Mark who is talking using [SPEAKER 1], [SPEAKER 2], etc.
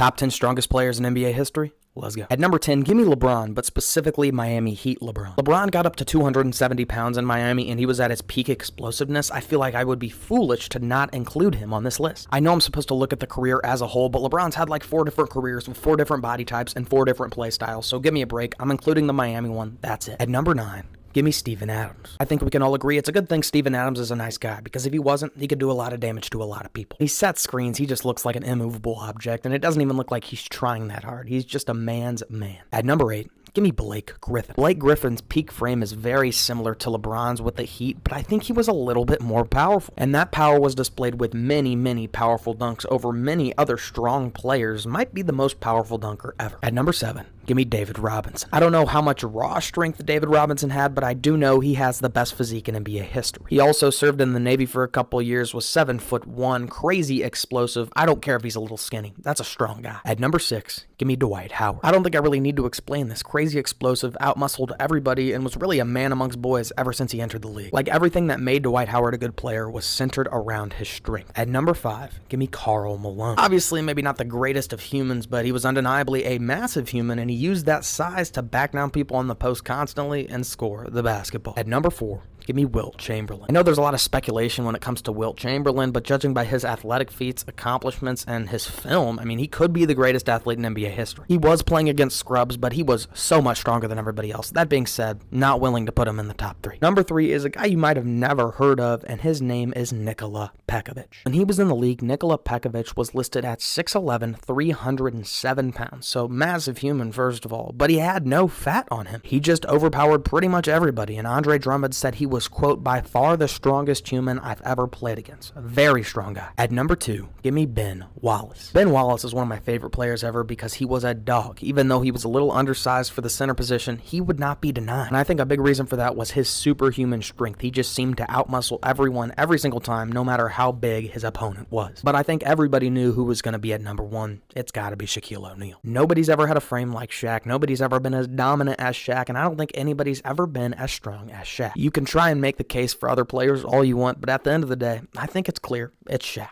[SPEAKER 1] Top 10 strongest players in NBA history? Let's go. At number 10, give me LeBron, but specifically Miami Heat LeBron. LeBron got up to 270 pounds in Miami, and he was at his peak explosiveness. I feel like I would be foolish to not include him on this list. I know I'm supposed to look at the career as a whole, but LeBron's had like 4 different careers with 4 different body types and 4 different play styles, so give me a break. I'm including the Miami one. That's it. At number 9, give me Steven Adams. I think we can all agree it's a good thing Steven Adams is a nice guy, because if he wasn't, he could do a lot of damage to a lot of people. He sets screens, he just looks like an immovable object, and it doesn't even look like he's trying that hard. He's just a man's man. At number 8, give me Blake Griffin. Blake Griffin's peak frame is very similar to LeBron's with the Heat, but I think he was a little bit more powerful. And that power was displayed with many, many powerful dunks over many other strong players. Might be the most powerful dunker ever. At number 7, give me David Robinson. I don't know how much raw strength David Robinson had, but I do know he has the best physique in NBA history. He also served in the Navy for a couple years, was 7'1", crazy explosive. I don't care if he's a little skinny. That's a strong guy. At number 6, give me Dwight Howard. I don't think I really need to explain this. Crazy explosive, outmuscled everybody, and was really a man amongst boys ever since he entered the league. Like, everything that made Dwight Howard a good player was centered around his strength. At number 5, give me Karl Malone. Obviously, maybe not the greatest of humans, but he was undeniably a massive human, and he used that size to back down people on the post constantly and score the basketball. At number 4, give me Wilt Chamberlain. I know there's a lot of speculation when it comes to Wilt Chamberlain, but judging by his athletic feats, accomplishments, and his film, I mean, he could be the greatest athlete in NBA history. He was playing against scrubs, but he was so much stronger than everybody else. That being said, not willing to put him in the top 3. Number 3 is a guy you might have never heard of, and his name is Nikola Pekovic. When he was in the league, Nikola Pekovic was listed at 6'11", 307 pounds, so massive human first of all, but he had no fat on him. He just overpowered pretty much everybody, and Andre Drummond said he was, quote, by far the strongest human I've ever played against. A very strong guy. At number 2, give me Ben Wallace. Ben Wallace is one of my favorite players ever because he was a dog. Even though he was a little undersized for the center position, he would not be denied. And I think a big reason for that was his superhuman strength. He just seemed to outmuscle everyone every single time, no matter how big his opponent was. But I think everybody knew who was going to be at number 1. It's got to be Shaquille O'Neal. Nobody's ever had a frame like Shaq. Nobody's ever been as dominant as Shaq, and I don't think anybody's ever been as strong as Shaq. You can try and make the case for other players all you want, but at the end of the day, I think it's clear it's Shaq.